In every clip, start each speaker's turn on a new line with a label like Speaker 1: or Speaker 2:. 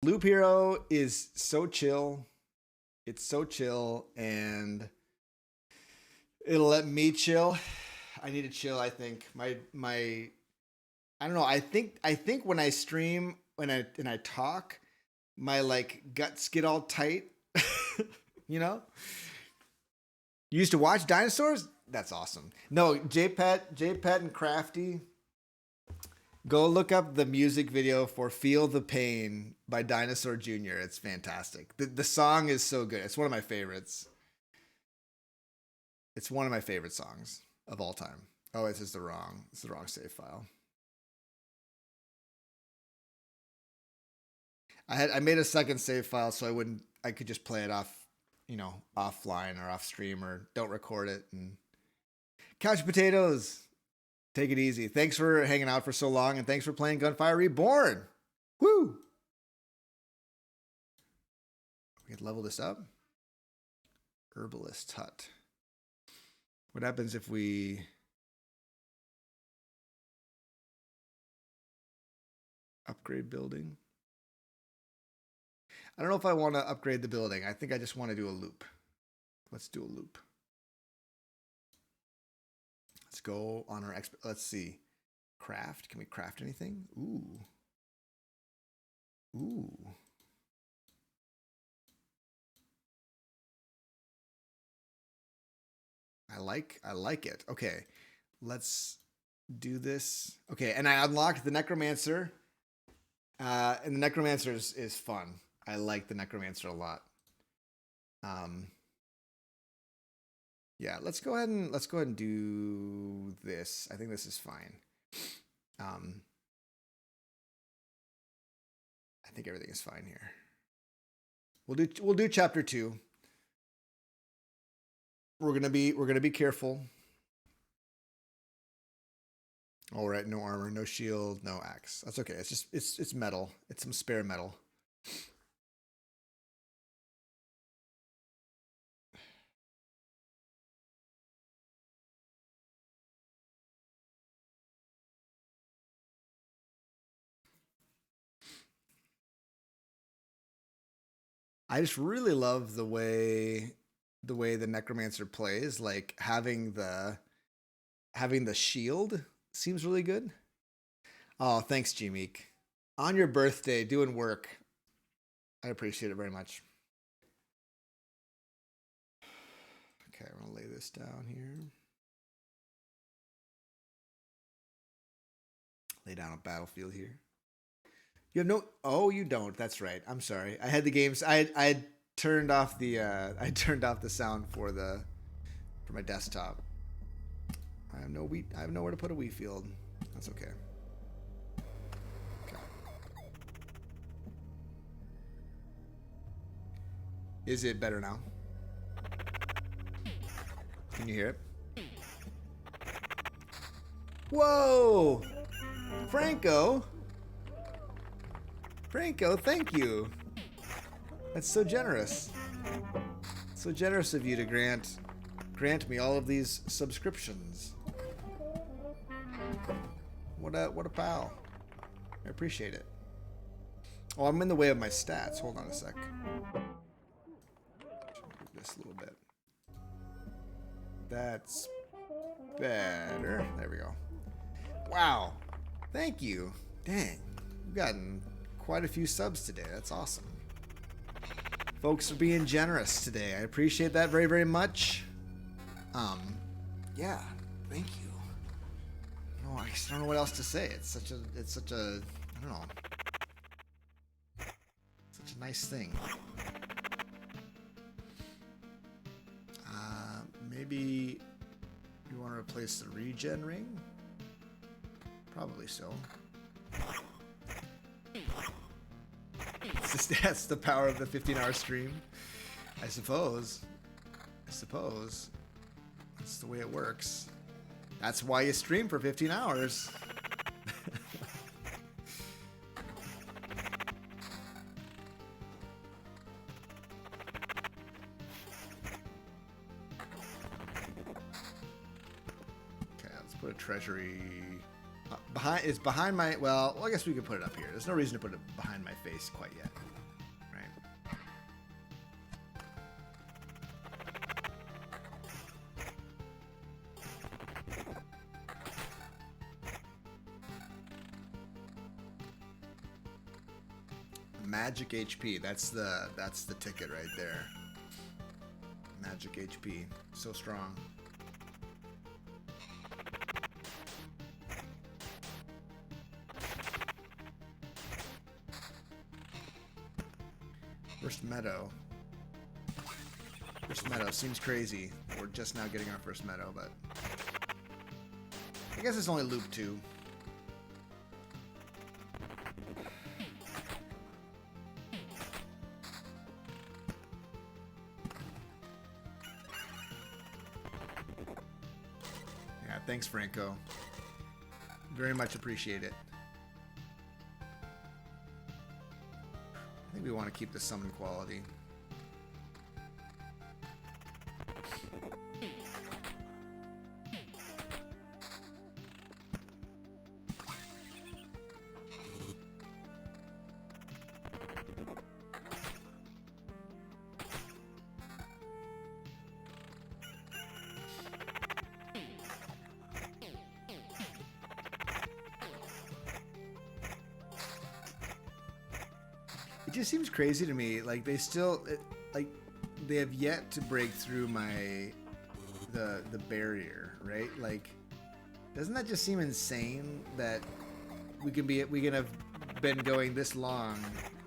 Speaker 1: Loop Hero is so chill. It's so chill, and it'll let me chill. I need to chill. I think my I don't know. I think when I stream, when I talk, my like guts get all tight. You know. You used to watch dinosaurs? That's awesome. No, JPet and Crafty. Go look up the music video for Feel the Pain by Dinosaur Jr. It's fantastic. The song is so good. It's one of my favorites. It's one of my favorite songs of all time. Oh, it's the wrong save file. I made a second save file so I could just play it off, you know, offline or off stream, or don't record it. And Couch Potatoes, take it easy. Thanks for hanging out for so long, and thanks for playing Gunfire Reborn. Woo! We can level this up. Herbalist Hut. What happens if we upgrade building? I don't know if I want to upgrade the building. I think I just want to do a loop. Let's do a loop. Let's go on our let's see. Craft. Can we craft anything? Ooh. Ooh. I like it. Okay. Let's do this. Okay, and I unlocked the necromancer. And the necromancer is fun. I like the necromancer a lot. Yeah, let's go ahead and do this. I think this is fine. I think everything is fine here. We'll do chapter 2. We're gonna be careful. All right, no armor, no shield, no axe. That's okay. It's just it's metal. It's some spare metal. I just really love the way the necromancer plays. Like having the shield seems really good. Oh, thanks, G-Meek. On your birthday, doing work. I appreciate it very much. Okay, I'm gonna lay this down here. Lay down a battlefield here. You have no. Oh, you don't. That's right. I'm sorry. I had the games. I had turned off the. I turned off the sound for my desktop. I have nowhere to put a wheat field. That's okay. Okay. Is it better now? Can you hear it? Whoa, Franco. Franco, thank you. That's so generous. So generous of you to grant me all of these subscriptions. What a pal. I appreciate it. Oh, I'm in the way of my stats. Hold on a sec. Move this a little bit. That's better. There we go. Wow. Thank you. Dang. We've gotten quite a few subs today. That's awesome. Folks are being generous today. I appreciate that very, very much. Yeah, thank you. No, I just don't know what else to say. It's such a I don't know. Such a nice thing. Maybe you want to replace the regen ring? Probably so. That's the power of the 15-hour stream. I suppose. That's the way it works. That's why you stream for 15 hours. Okay, let's put a treasury behind. It's behind my. Well, I guess we could put it up here. There's no reason to put it behind my face quite yet. right. Magic HP. That's the ticket right there. Magic HP. So strong. First meadow. First meadow seems crazy. We're just now getting our first meadow, but I guess it's only loop 2. Yeah, thanks, Franco. Very much appreciate it. I think we want to keep the summon quality. It just seems crazy to me. Like they still, like they have yet to break through the barrier, right? Like, doesn't that just seem insane that we can have been going this long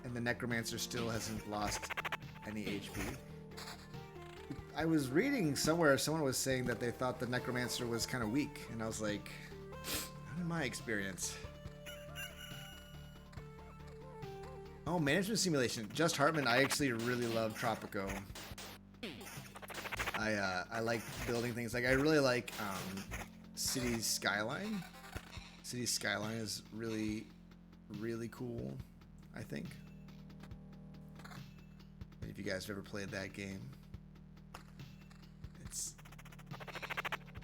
Speaker 1: and the necromancer still hasn't lost any HP? I was reading somewhere someone was saying that they thought the necromancer was kind of weak, and I was like, not in my experience. Oh, management simulation. Just Hartman, I actually really love Tropico. I like building things. Like I really like Cities Skyline. Cities Skyline is really, really cool, I think. If you guys have ever played that game.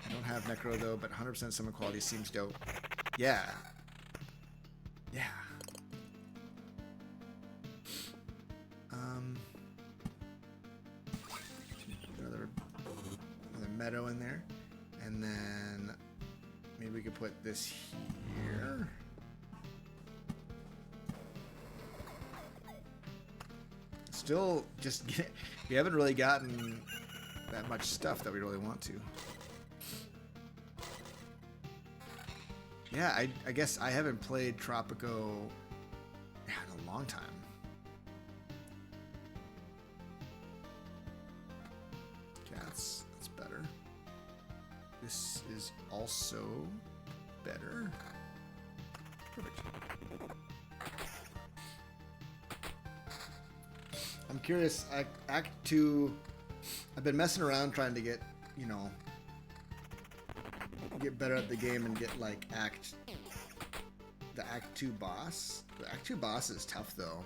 Speaker 1: I don't have Necro though, but 100% summon quality seems dope. Yeah. Yeah. Another meadow in there, and then maybe we could put this here. Still, we haven't really gotten that much stuff that we really want to. Yeah, I guess I haven't played Tropico in a long time. Yeah, that's better. This is also better. Perfect. I'm curious, Act 2, I've been messing around trying to get, get better at the game and get like the Act 2 boss. The Act 2 boss is tough though.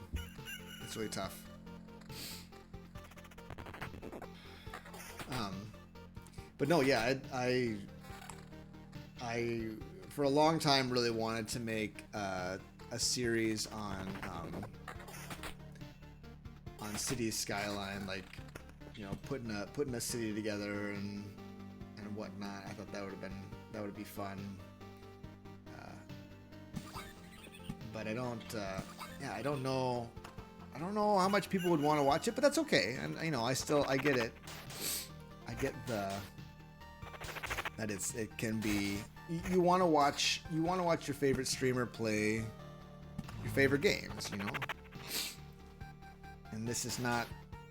Speaker 1: It's really tough. But no, yeah, I for a long time really wanted to make a series on Cities Skyline, like putting a city together and whatnot. I thought that would be fun. But I don't know how much people would want to watch it, but that's okay. And I get it. I get that it can be, you want to watch your favorite streamer play your favorite games, And this is not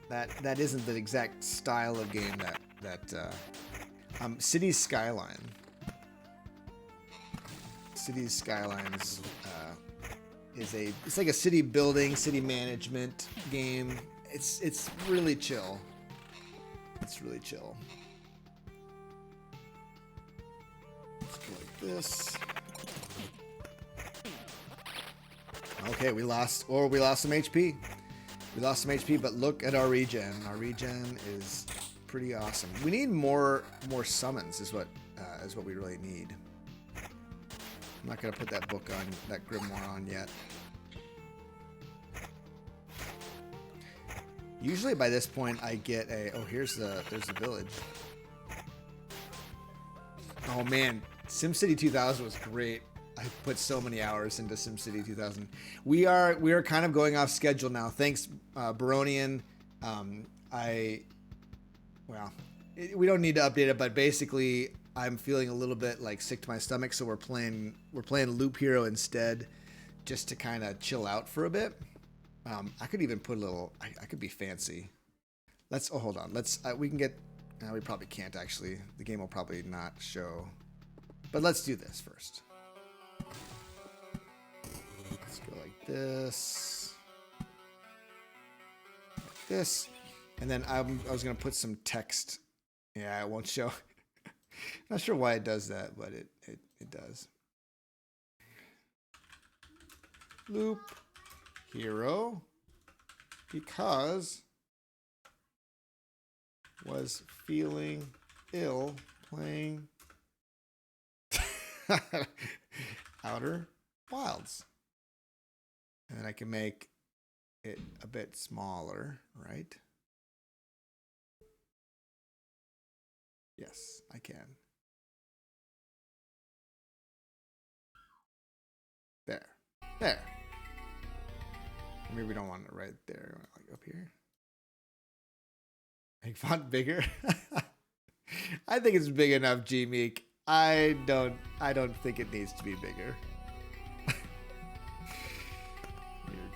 Speaker 1: that isn't the exact style of game that Cities Skyline. Cities Skylines it's like a city building, city management game. It's really chill. It's really chill. Let's go like this. Okay, we lost some HP. We lost some HP, but look at our regen. Our regen is pretty awesome. We need more summons is what we really need. I'm not gonna put that book on, that grimoire on yet. Usually by this point I get a, oh, there's the village. Oh man, SimCity 2000 was great. I put so many hours into SimCity 2000. We are kind of going off schedule now. Thanks, Baronian. We don't need to update it, but basically I'm feeling a little bit like sick to my stomach, so we're playing Loop Hero instead, just to kind of chill out for a bit. I could even put a little. I could be fancy. Oh, hold on. We can get. No, we probably can't actually. The game will probably not show. But let's do this first. Let's go like this. Like this. And then I was going to put some text. Yeah, it won't show. Not sure why it does that, but it does. Loop Hero, because was feeling ill playing Outer Wilds. And then I can make it a bit smaller, right? Yes, I can. There. Maybe we don't want it right there, like up here. Make font bigger. I think it's big enough, G-Meek. I don't think it needs to be bigger.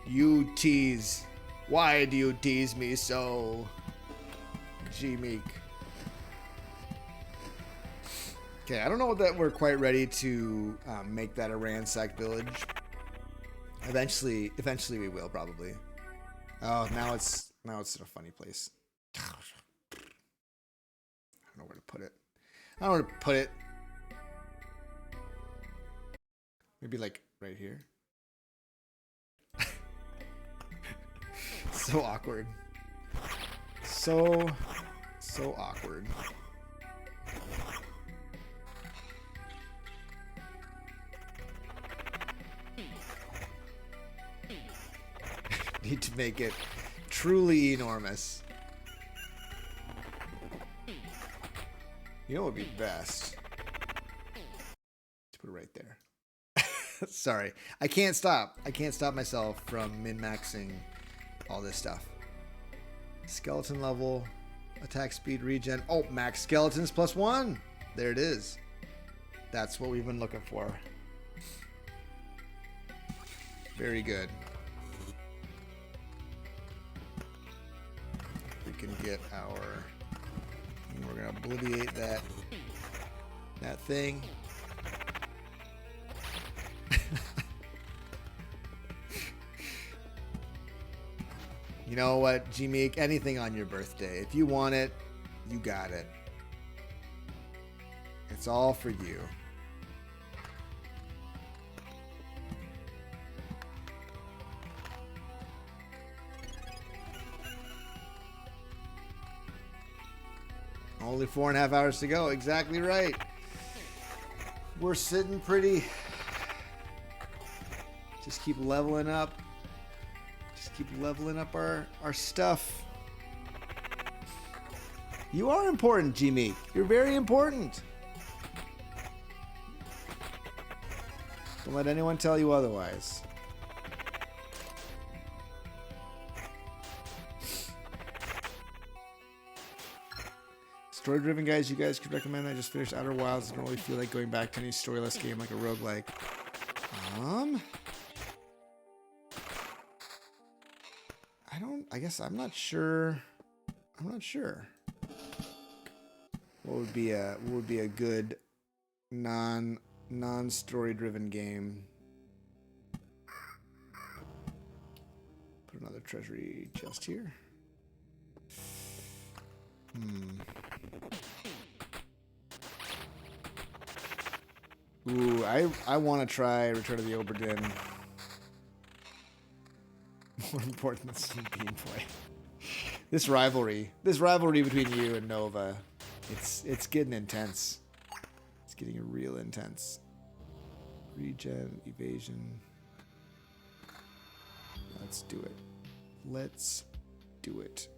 Speaker 1: You tease. Why do you tease me so, G-Meek? Okay, I don't know that we're quite ready to make that a ransacked village. Eventually we will probably. Oh, now it's in a funny place. I don't know where to put it. Maybe like right here. So awkward. So awkward. Need to make it truly enormous. You know what would be best? To put it right there. Sorry. I can't stop myself from min-maxing all this stuff. Skeleton level, attack speed, regen. Oh, max skeletons +1. There it is. That's what we've been looking for. Very good. We can get our... We're going to obliviate that thing. You know what, G-Meek? Anything on your birthday. If you want it, you got it. It's all for you. Only 4.5 hours to go. Exactly right. We're sitting pretty. Just keep leveling up. Just keep leveling up our stuff. You are important, G-Meek. You're very important. Don't let anyone tell you otherwise. Story-driven guys, you guys could recommend. I just finished Outer Wilds. I don't really feel like going back to any storyless game like a roguelike. I guess I'm not sure. What would be a good non-story-driven game? Put another treasury chest here. Ooh, I want to try Return of the Oberdin. More important than some gameplay. This rivalry between you and Nova, it's getting intense. It's getting real intense. Regen, evasion. Let's do it. Let's do it.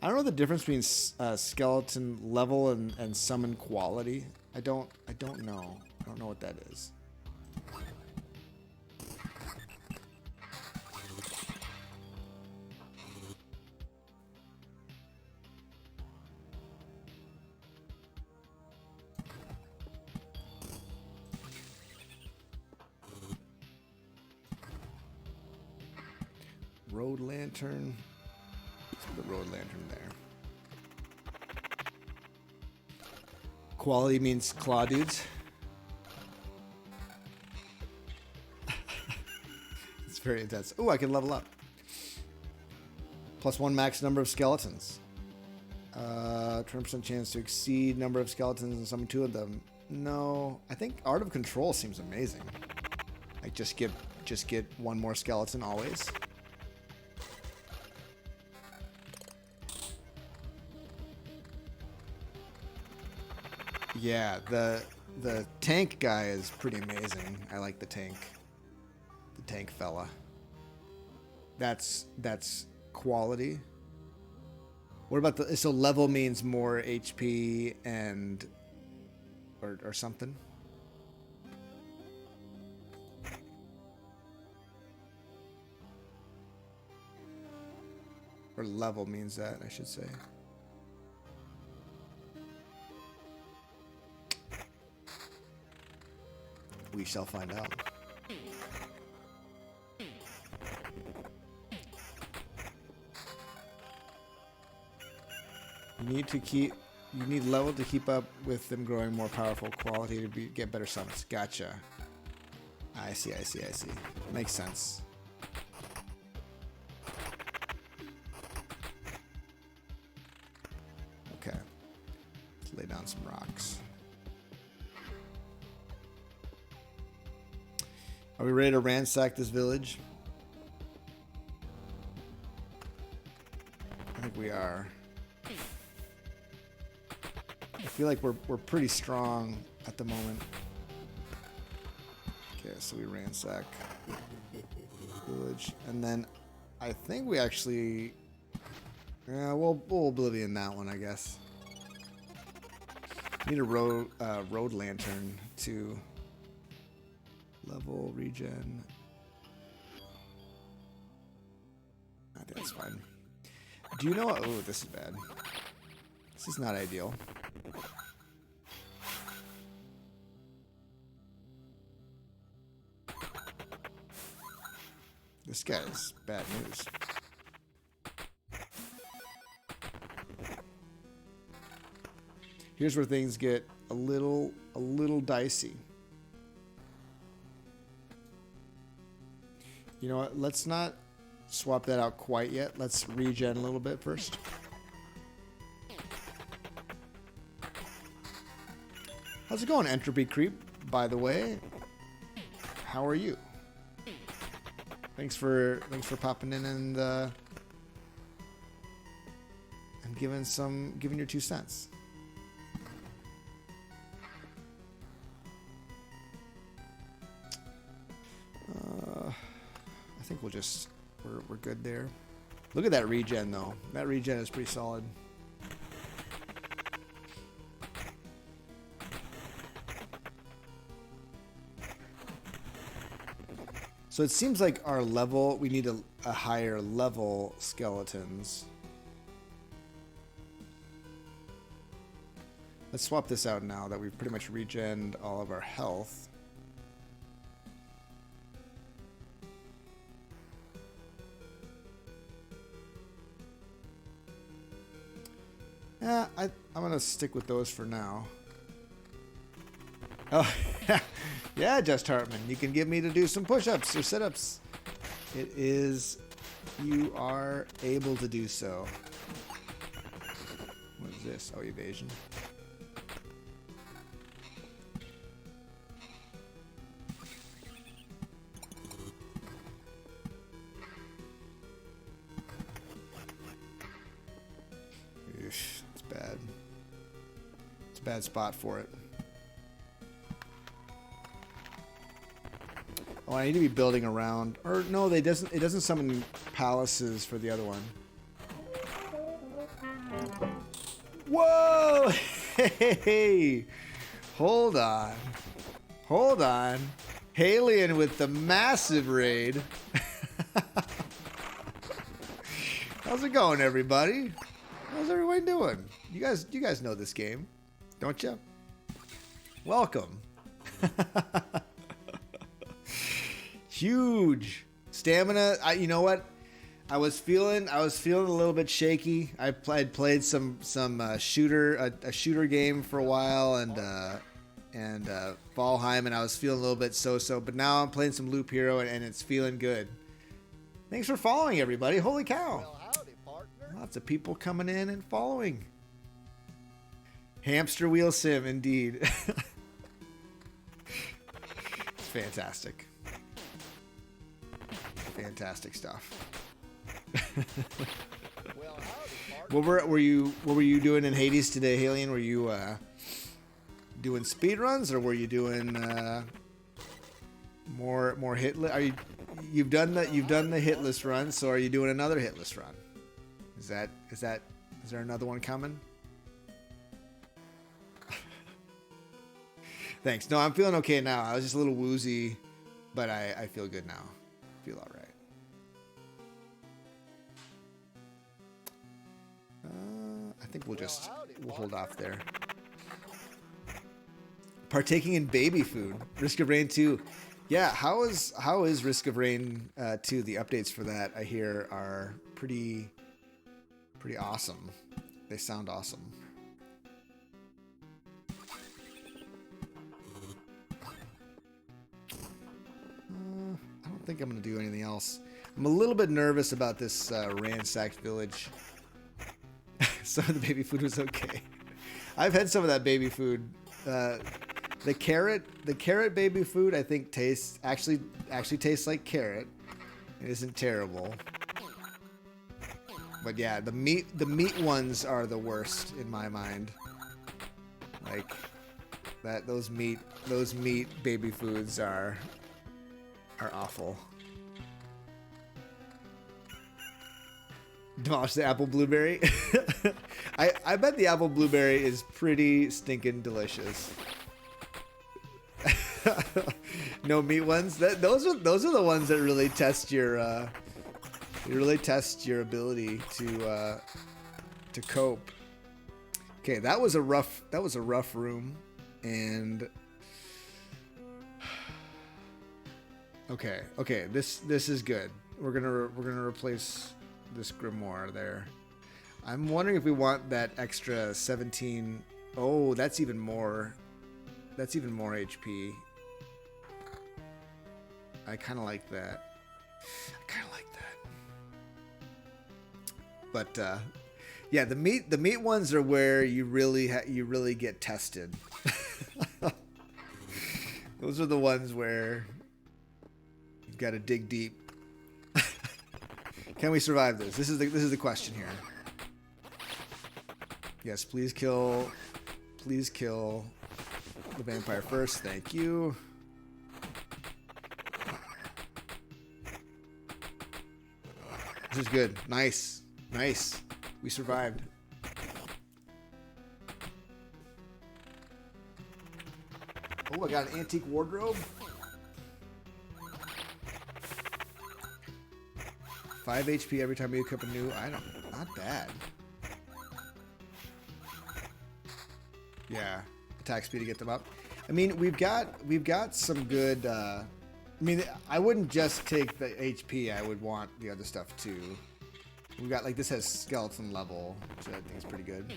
Speaker 1: I don't know the difference between skeleton level and summon quality. I don't know. I don't know what that is. Road lantern. Let's put the road lantern there. Quality means claw dudes. It's very intense. Oh, I can level up. +1 max number of skeletons. 20% chance to exceed number of skeletons and summon 2 of them. No, I think Art of Control seems amazing. Like just get 1 more skeleton always. Yeah, the tank guy is pretty amazing. I like the tank fella. That's quality. What about the so level means more HP and or something? Or level means that, I should say. We shall find out. You need level to keep up with them growing more powerful. Quality to get better summons. Gotcha. I see. Makes sense. Okay. Let's lay down some rocks. Are we ready to ransack this village? I think we are. I feel like we're pretty strong at the moment. Okay, so we ransack village, and then I think we actually, yeah, we'll oblivion that one, I guess. Need a road lantern to level regen. I think that's fine. Do you know? Oh, this is bad. This is not ideal. This guy's bad news. Here's where things get a little dicey. You know what? Let's not swap that out quite yet. Let's regen a little bit first. How's it going, Entropy Creep? By the way, how are you? Thanks for popping in and giving your 2 cents. I think we're good there. Look at that regen though. That regen is pretty solid. So it seems like our level, we need a higher level skeletons. Let's swap this out now that we've pretty much regened all of our health. Yeah, I'm gonna stick with those for now. Oh, yeah, Just Hartman. You can get me to do some push-ups or sit-ups. It is, you are able to do so. What is this? Oh, evasion. Eesh, it's bad. It's a bad spot for it. Oh, I need to be building around. Or no, it doesn't summon palaces for the other one. Whoa! Hey! Hold on. Hold on. Halien with the massive raid. How's it going, everybody? How's everyone doing? You guys know this game, don't you? Welcome. Huge stamina. You know what? I was feeling a little bit shaky. I played some shooter a shooter game for a while and Valheim, and I was feeling a little bit so. But now I'm playing some Loop Hero and it's feeling good. Thanks for following, everybody. Holy cow!
Speaker 2: Well, howdy, partner.
Speaker 1: Lots of people coming in and following. Hamster wheel sim, indeed. It's fantastic. Fantastic stuff.
Speaker 2: Well, howdy, partner.
Speaker 1: What were you doing in Hades today, Halien? Were you doing speed runs, or were you doing more hit list? You've done the hit list run, so are you doing another hit list run? Is there another one coming? Thanks. No, I'm feeling okay now. I was just a little woozy, but I feel good now. Feel all right. I think we'll hold off there. Partaking in baby food. Risk of Rain 2. Yeah, how is Risk of Rain 2? The updates for that, I hear, are pretty awesome. They sound awesome. I don't think I'm going to do anything else. I'm a little bit nervous about this ransacked village. Some of the baby food was okay. I've had some of that baby food. The carrot baby food, I think actually tastes like carrot. It isn't terrible. But yeah, the meat ones are the worst in my mind. Like those meat baby foods are awful. Demolish the apple blueberry. I bet the apple blueberry is pretty stinking delicious. No meat ones. Those are the ones that really test your ability to cope. Okay, that was a rough room, and okay, this is good. We're gonna replace this grimoire there. I'm wondering if we want that extra 17. Oh, that's even more HP. I kind of like that. But yeah, the meat ones are where you really get tested. Those are the ones where you've got to dig deep. Can we survive this? This is the question here. Yes, please kill the vampire first. Thank you. This is good. Nice. We survived. Oh, I got an antique wardrobe. 5 HP every time you equip a new item. Not bad. Yeah, attack speed to get them up. I mean, we've got some good. I mean, I wouldn't just take the HP. I would want the other stuff too. We got, like, this has skeleton level, which I think is pretty good.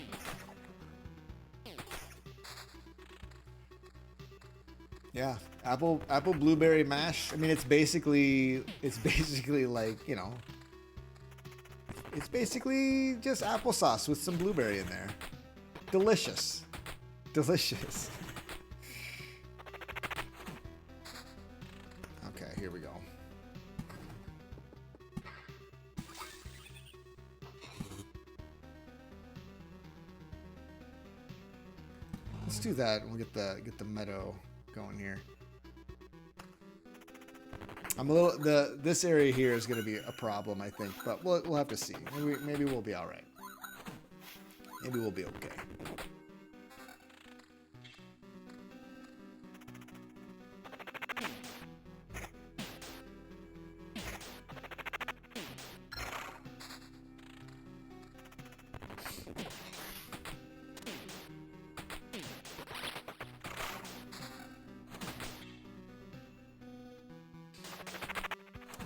Speaker 1: Yeah, apple blueberry mash. I mean, it's basically like, you know, it's basically just applesauce with some blueberry in there. Delicious. Okay, here we go. Let's do that. We'll get the meadow going here. I'm a little this area here is going to be a problem, I think, but we'll have to see. Maybe we'll be all right. Maybe we'll be okay.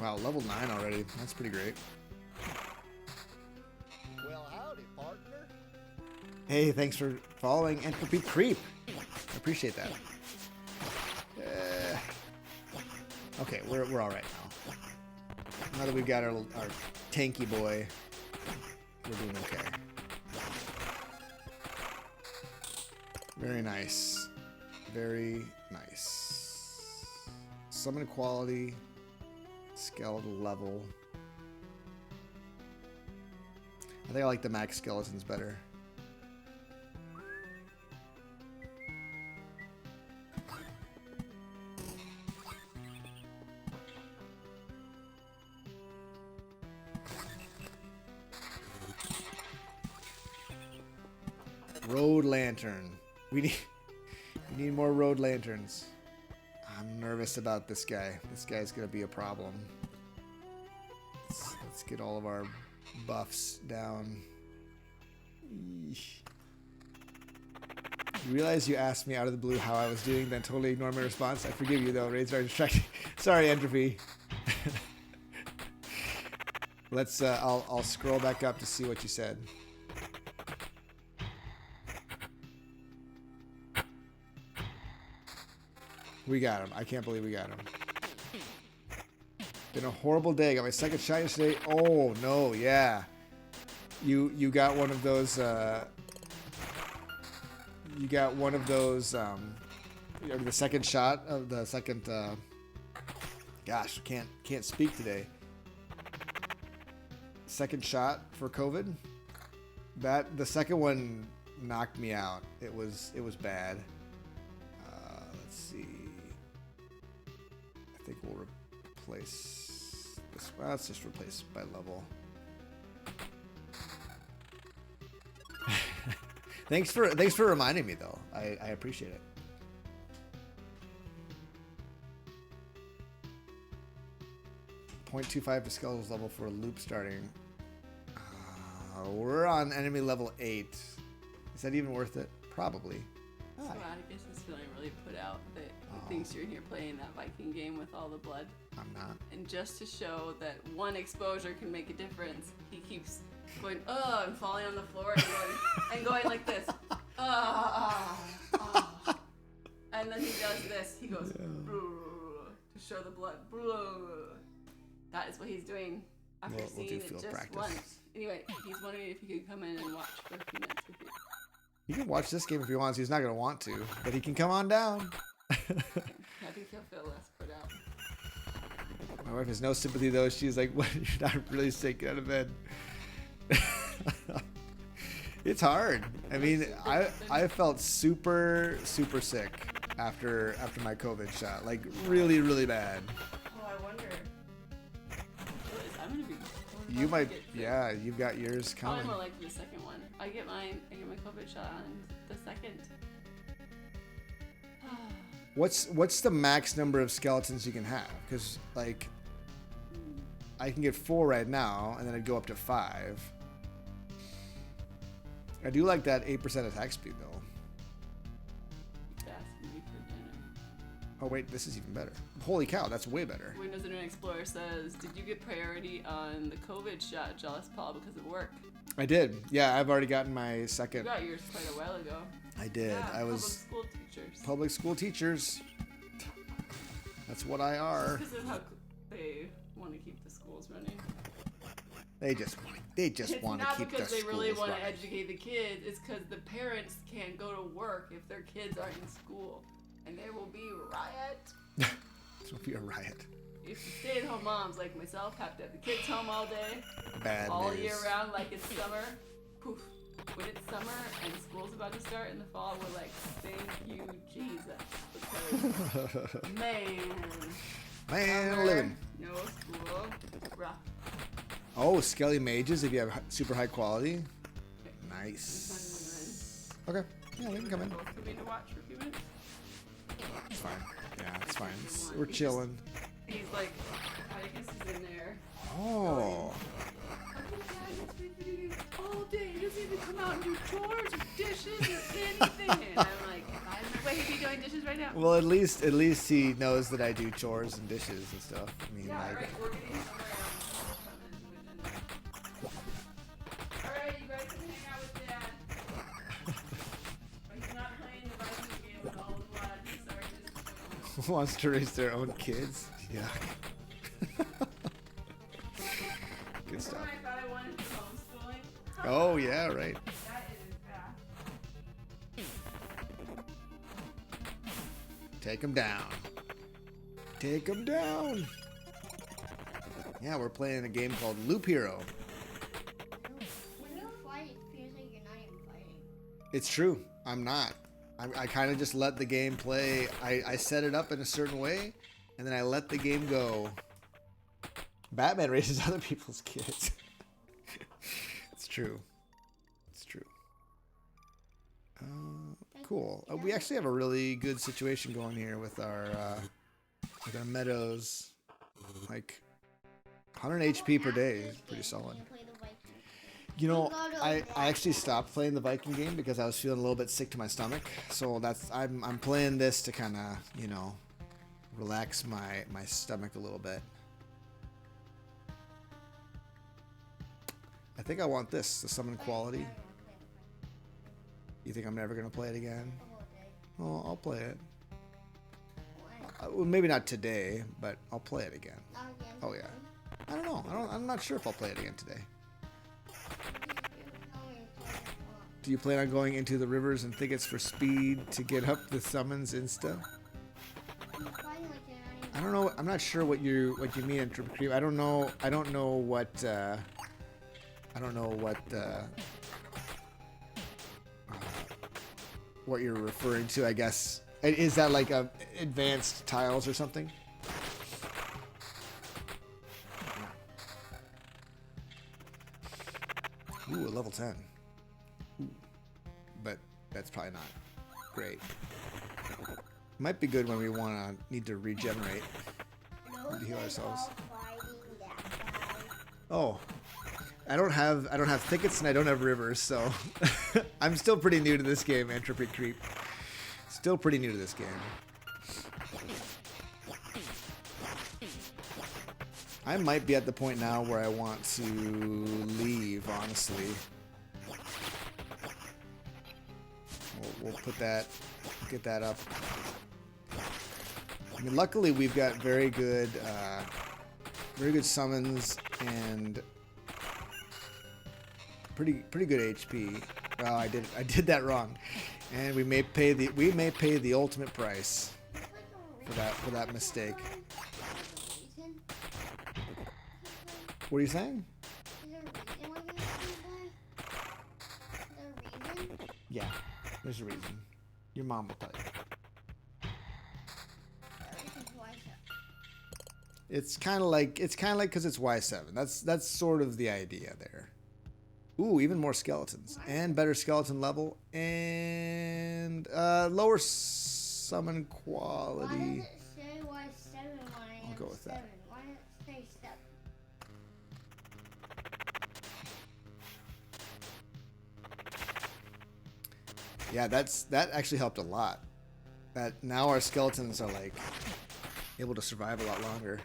Speaker 1: Wow, level 9 already. That's pretty great.
Speaker 2: Well, howdy, partner.
Speaker 1: Hey, thanks for following Entropy Creep. I appreciate that. Okay, we're all right now. Now that we've got our tanky boy, we're doing okay. Very nice. Very nice. Summon quality. Skeletal level. I think I like the max skeletons better. Road lantern. We need more road lanterns. I'm nervous about this guy. This guy's gonna be a problem. Let's get all of our buffs down. Eesh. You realize you asked me out of the blue how I was doing, then totally ignore my response? I forgive you though. Raids are distracting. Sorry, Entropy. Let's. I'll scroll back up to see what you said. We got him. I can't believe we got him. Been a horrible day. Got my second shot yesterday. Oh no, yeah. You got one of those. You got one of those. The second shot of the second. Gosh, can't speak today. Second shot for COVID. The second one knocked me out. It was bad. Let's see. I think we'll replace this. Well, let's just replace by level. Thanks for reminding me though. I appreciate it. .25 to skeletons level for a loop starting. We're on enemy level 8. Is that even worth it? Probably.
Speaker 3: So Atticus is feeling really put out that he thinks you're here playing that Viking game with all the blood.
Speaker 1: I'm not.
Speaker 3: And just to show that one exposure can make a difference, he keeps going, and falling on the floor and going like this. And then he does this. He goes, to show the blood. That is what he's doing after seeing it just practice. Once. Anyway, he's wondering if he could come in and watch for a few minutes with you.
Speaker 1: He can watch this game if he wants. He's not going to want to, but he can come on down.
Speaker 3: I think he'll feel less put out.
Speaker 1: My wife has no sympathy though. She's like, "What? You're not really sick. Get out of bed." It's hard. I mean, I felt super sick after my COVID shot. Like really bad.
Speaker 3: Oh, I wonder. I'm gonna be.
Speaker 1: You might. Yeah, you've got yours coming.
Speaker 3: I'm more like the second one. I get my COVID shot on the second.
Speaker 1: What's the max number of skeletons you can have? Because like, I can get 4 right now, and then I'd go up to 5. I do like that 8% attack speed though. Oh wait, this is even better. Holy cow, that's way better.
Speaker 3: Windows Internet Explorer says, did you get priority on the COVID shot, Jawless Paul, because of work?
Speaker 1: I did. Yeah, I've already gotten my second.
Speaker 3: You got yours quite a while ago.
Speaker 1: I did.
Speaker 3: Yeah,
Speaker 1: I was
Speaker 3: public school teachers.
Speaker 1: Public school teachers. That's what I are.
Speaker 3: This is how they want to keep the schools running.
Speaker 1: They just want to keep the schools running.
Speaker 3: It's not because they really want to educate the kids. It's because the parents can't go to work if their kids aren't in school. And there will be riot.
Speaker 1: This will be a riot.
Speaker 3: If stay-at-home moms like myself have to have the kids home all day,
Speaker 1: Bad
Speaker 3: all
Speaker 1: news.
Speaker 3: year round, like it's summer. Poof. When it's summer and school's about to start in the fall, we're like, thank you, Jesus. Because, man, summer,
Speaker 1: living.
Speaker 3: No school, rough.
Speaker 1: Oh, Skelly Mages if you have super high quality.
Speaker 3: Okay.
Speaker 1: Nice. Okay. Yeah, they can come in.
Speaker 3: Both come in to watch for a few minutes.
Speaker 1: It's fine. Yeah, it's fine. We're chilling.
Speaker 3: He's like, I guess he's in there.
Speaker 1: Oh.
Speaker 3: All day, he doesn't even come out and do chores or dishes or anything. And I'm like, if I was away, he'd be doing dishes right now.
Speaker 1: Well, at least he knows that I do chores and dishes and stuff. I mean,
Speaker 3: Yeah,
Speaker 1: like.
Speaker 3: right. We're getting somewhere else. Alright, you guys can hang out with Dad. He's not playing the Viking game with all the blood. He's already
Speaker 1: Wants to raise their own kids. Yeah. Good stuff.
Speaker 3: I thought I wanted homeschooling.
Speaker 1: Oh yeah, right.
Speaker 3: That is bad.
Speaker 1: Take him down. Take him down. Yeah, we're playing a game called Loop Hero.
Speaker 4: When you fight, it feels like you're not even fighting.
Speaker 1: It's true. I'm not. I kind of just let the game play. I set it up in a certain way, and then I let the game go. Batman raises other people's kids. It's true. It's true. Cool. We actually have a really good situation going here with our meadows. Like 100 HP per day is pretty solid. You know, I actually stopped playing the Viking game because I was feeling a little bit sick to my stomach. So I'm playing this to kind of, you know, relax my stomach a little bit. I think I want this, the summon quality. You think I'm never going to play it again? Oh, I'll play it. Well, maybe not today, but I'll play it again. Oh yeah. I don't know. I'm not sure if I'll play it again today. Do you plan on going into the rivers and thickets for speed to get up the summons insta? I don't know. I'm not sure what you mean in creep. I don't know what you're referring to. I guess is that like advanced tiles or something? Ooh, a level 10. Ooh. But that's probably not great. Might be good when we need to regenerate. Need to heal ourselves. Oh, I don't have thickets and I don't have rivers, so I'm still pretty new to this game, Entropy Creep. Still pretty new to this game. I might be at the point now where I want to leave, honestly. We'll put that, get that up. I mean, luckily we've got very good summons and pretty good HP. Well, I did that wrong, and we may pay the ultimate price for that mistake. What are you saying? Yeah, there's a reason. Your mom will tell you. It's kind of like because it's Y7. That's sort of the idea there. Ooh, even more skeletons and better skeleton level and lower summon quality.
Speaker 4: Why does it say Y7 when I
Speaker 1: I'll go with
Speaker 4: 7?
Speaker 1: that.
Speaker 4: Why does it say 7?
Speaker 1: Yeah, that actually helped a lot. That now our skeletons are like able to survive a lot longer.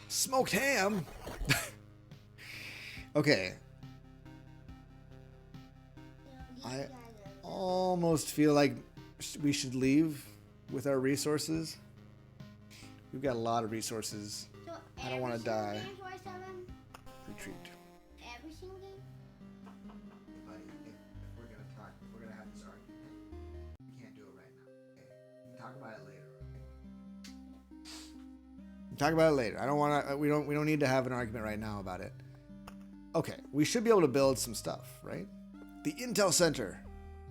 Speaker 1: Smoked ham. Okay. I almost feel like we should leave with our resources. We've got a lot of resources.
Speaker 4: So
Speaker 1: I don't want to die.
Speaker 4: Y7?
Speaker 1: Retreat.
Speaker 4: Every single game?
Speaker 1: Buddy, if we're gonna talk, if we're gonna have this argument, we can't do it right now. Okay? We can talk about it later. Okay? We can talk about it later. I don't want to. We don't need to have an argument right now about it. Okay, we should be able to build some stuff, right? The Intel Center,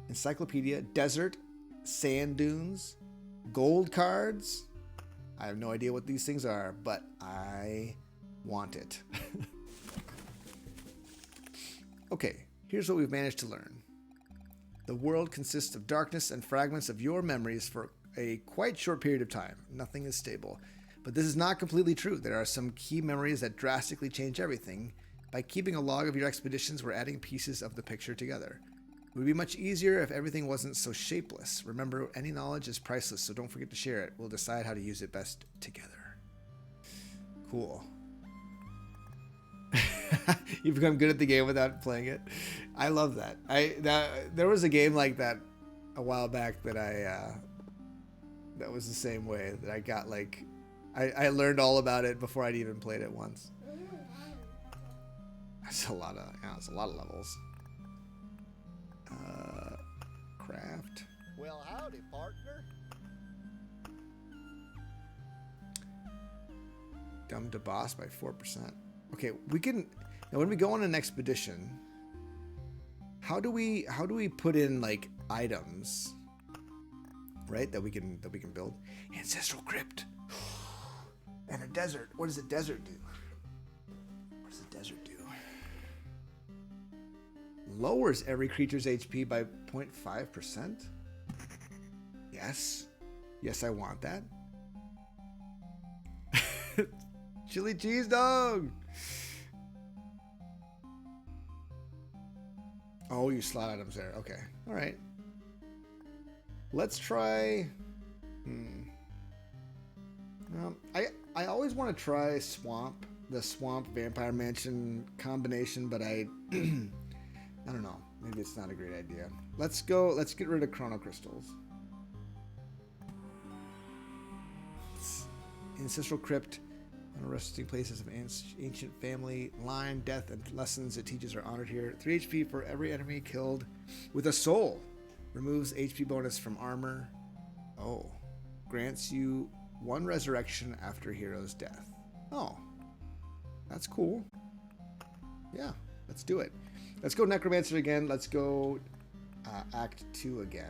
Speaker 1: Encyclopedia, Desert, Sand Dunes, Gold Cards. I have no idea what these things are, but I want it. Okay, here's what we've managed to learn. The world consists of darkness and fragments of your memories for a quite short period of time. Nothing is stable. But this is not completely true. There are some key memories that drastically change everything. By keeping a log of your expeditions, we're adding pieces of the picture together. It would be much easier if everything wasn't so shapeless. Remember, any knowledge is priceless, so don't forget to share it. We'll decide how to use it best together. Cool. You become good at the game without playing it. I love that. There was a game like that a while back that that was the same way, that I got like I learned all about it before I'd even played it once. That's a lot of levels. Craft.
Speaker 2: Well, howdy, partner.
Speaker 1: Dumb to boss by 4%. Okay, we can now when we go on an expedition, how do we put in like items, right? That we can build. Ancestral crypt. And a desert. What does a desert do? What does a desert do? Lowers every creature's HP by 0.5%. Yes. Yes, I want that. Chili cheese dog. Oh, you slot items there. Okay. All right. Let's try. I always want to try the swamp vampire mansion combination, but I don't know. Maybe it's not a great idea. Let's get rid of chrono crystals. Ancestral crypt. Resting places of ancient family line, death, and lessons it teaches are honored here. 3 HP for every enemy killed with a soul. Removes HP bonus from armor. Oh. Grants you 1 resurrection after hero's death. Oh. That's cool. Yeah, let's do it. Let's go necromancer again. Let's go Act 2 again.